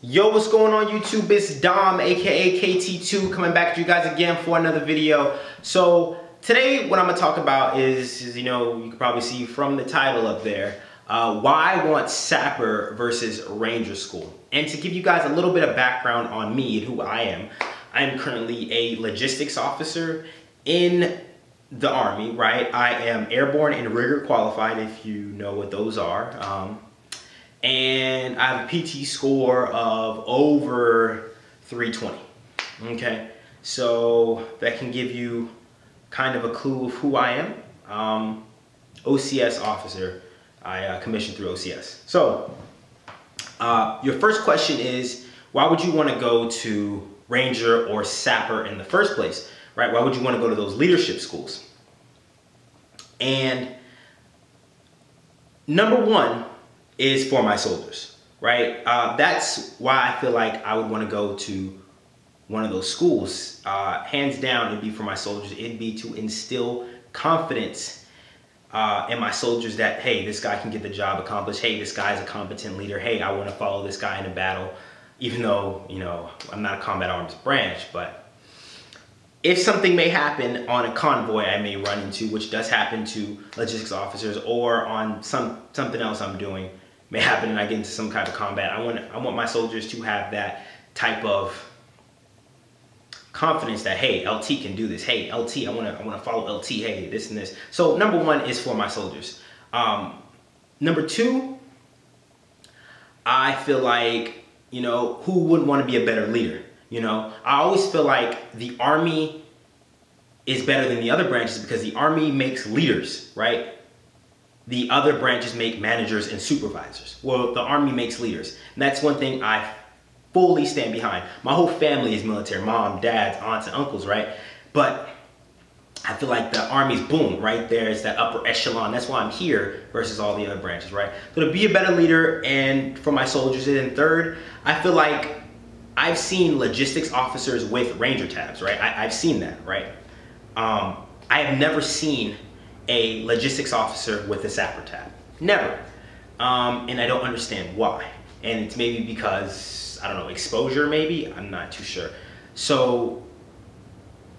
Yo, what's going on YouTube? It's Dom, aka KT2, coming back to you guys again for another video. So today what I'm gonna talk about is you can probably see from the title up there, why I want Sapper versus Ranger School. And to give you guys a little bit of background on me and who I am currently a logistics officer in the Army, right? I am airborne and rigor qualified, if you know what those are. And I have a PT score of over 320, okay? So that can give you kind of a clue of who I am. OCS officer, I commissioned through OCS. So your first question is, why would you want to go to Ranger or Sapper in the first place, right? Why would you want to go to those leadership schools? And number one is for my soldiers, right? That's why I feel like I would want to go to one of those schools. Hands down, it'd be for my soldiers. It'd be to instill confidence in my soldiers that, hey, this guy can get the job accomplished. Hey, this guy's a competent leader. Hey, I want to follow this guy in a battle, even though, I'm not a combat arms branch, but if something may happen on a convoy I may run into, which does happen to logistics officers, or on something else I'm doing may happen and I get into some kind of combat, I want my soldiers to have that type of confidence that, hey, LT can do this. Hey, LT, I want to follow LT. Hey, this and this. So number one is for my soldiers. Number two, I feel like, who wouldn't want to be a better leader? I always feel like the Army is better than the other branches because the Army makes leaders, right? The other branches make managers and supervisors. Well, the Army makes leaders. And that's one thing I fully stand behind. My whole family is military, mom, dads, aunts, and uncles, right? But I feel like the Army's boom, right there is that upper echelon. That's why I'm here versus all the other branches, right? So to be a better leader and for my soldiers. And third, I feel like I've seen logistics officers with Ranger tabs, right? I've seen that, right? I have never seen a logistics officer with a Sapper tab. Never. And I don't understand why. And it's maybe because, I don't know, exposure maybe? I'm not too sure. So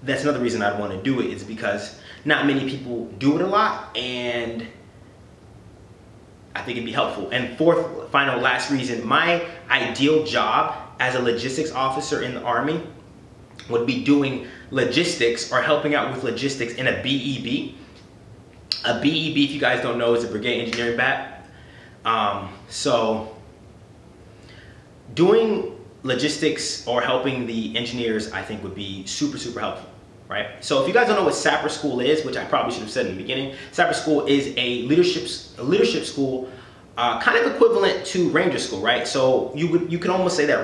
that's another reason I'd want to do it, is because not many people do it a lot, and I think it'd be helpful. And fourth, final, last reason, my ideal job as a logistics officer in the Army would be doing logistics or helping out with logistics in a BEB. A BEB, if you guys don't know, is a Brigade Engineering Bat. So doing logistics or helping the engineers, I think, would be super, super helpful, right? So if you guys don't know what Sapper School is, which I probably should have said in the beginning, Sapper School is a leadership school, kind of equivalent to Ranger School, right? So you can almost say that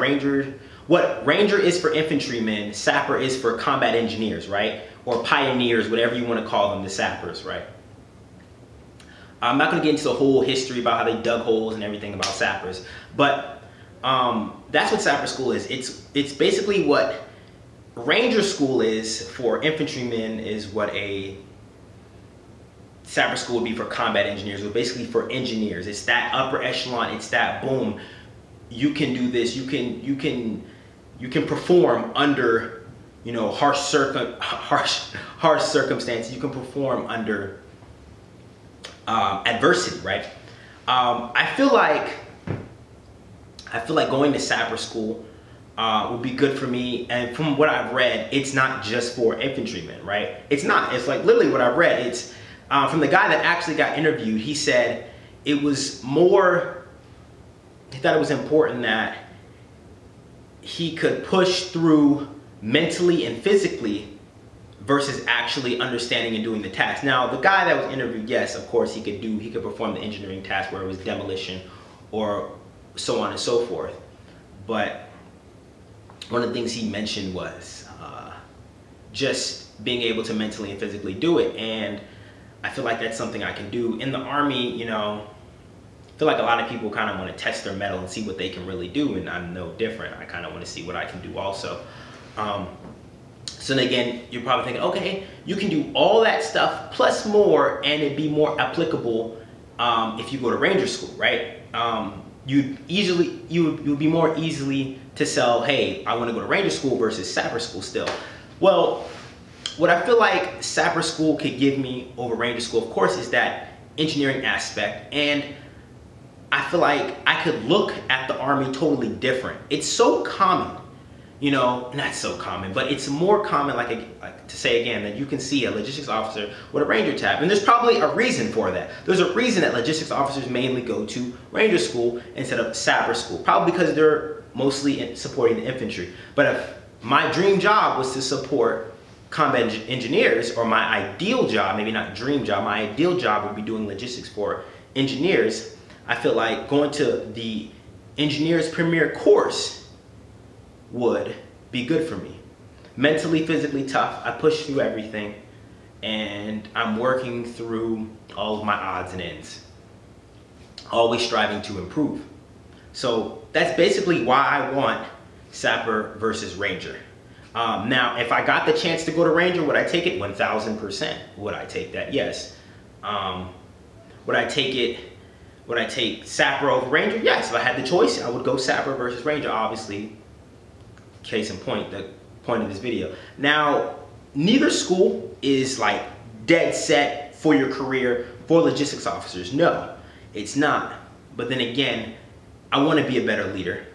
what Ranger is for infantrymen, Sapper is for combat engineers, right? Or pioneers, whatever you want to call them, the sappers, right? I'm not going to get into the whole history about how they dug holes and everything about sappers, but that's what Sapper School is. It's basically what Ranger School is for infantrymen, is what a Sapper School would be for combat engineers, or basically for engineers. It's that upper echelon. It's that boom. You can do this. You can perform under harsh circumstances. You can perform under adversity, right? I feel like going to Sapper School would be good for me. And from what I've read, it's not just for infantrymen, right? It's not. It's like literally what I've read. It's from the guy that actually got interviewed. He said it was more, he thought it was important that he could push through mentally and physically versus actually understanding and doing the task. Now, the guy that was interviewed, yes, of course, he could perform the engineering task where it was demolition or so on and so forth. But one of the things he mentioned was just being able to mentally and physically do it. And I feel like that's something I can do. In the Army, I feel like a lot of people kind of want to test their mettle and see what they can really do, and I'm no different. I kind of want to see what I can do also. So then again, you're probably thinking, okay, you can do all that stuff plus more, and it'd be more applicable if you go to Ranger School, right? you would be more easily to sell, hey, I want to go to Ranger School versus Sapper School still. Well, what I feel like Sapper School could give me over Ranger School, of course, is that engineering aspect. And I feel like I could look at the Army totally different. It's so common, you know, not so common, but it's more common, like to say again, that you can see a logistics officer with a Ranger tab. And there's probably a reason for that. There's a reason that logistics officers mainly go to Ranger School instead of Sapper School, probably because they're mostly supporting the infantry. But if my dream job was to support combat engineers, or my ideal job, maybe not dream job, my ideal job would be doing logistics for engineers, I feel like going to the engineers premier course would be good for me. Mentally, physically tough, I push through everything, and I'm working through all of my odds and ends, always striving to improve. So that's basically why I want Sapper versus Ranger. Now, if I got the chance to go to Ranger, would I take it? 1000%. Would I take that? Yes. Would I take Sapper over Ranger? Yes. If I had the choice, I would go Sapper versus Ranger. Obviously, case in point, the point of this video. Now, neither school is like dead set for your career for logistics officers. No, it's not. But then again, I want to be a better leader.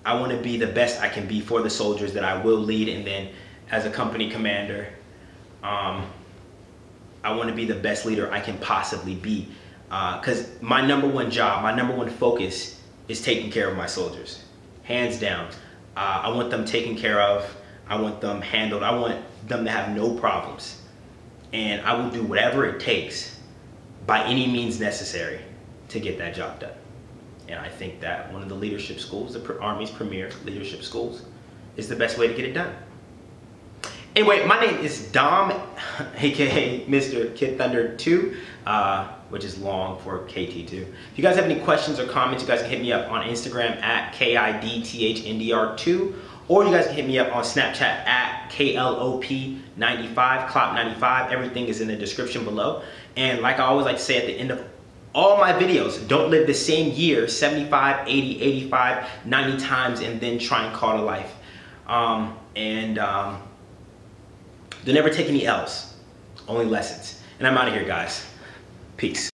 I want to be the best I can be for the soldiers that I will lead, and then as a company commander, I want to be the best leader I can possibly be, because my number one job, my number one focus is taking care of my soldiers, hands down. I want them taken care of, I want them handled, I want them to have no problems, and I will do whatever it takes by any means necessary to get that job done. And I think that one of the leadership schools, the Army's premier leadership schools, is the best way to get it done. Anyway, my name is Dom, aka Mr. Kid Thunder 2, which is long for KT2. If you guys have any questions or comments, you guys can hit me up on Instagram at KIDTHNDR2, or you guys can hit me up on Snapchat at KLOP95, Clop95. Everything is in the description below. And like I always like to say at the end of all my videos, don't live the same year 75, 80, 85, 90 times and then try and call it life. Don't ever take any L's, only lessons. And I'm out of here, guys. Peace.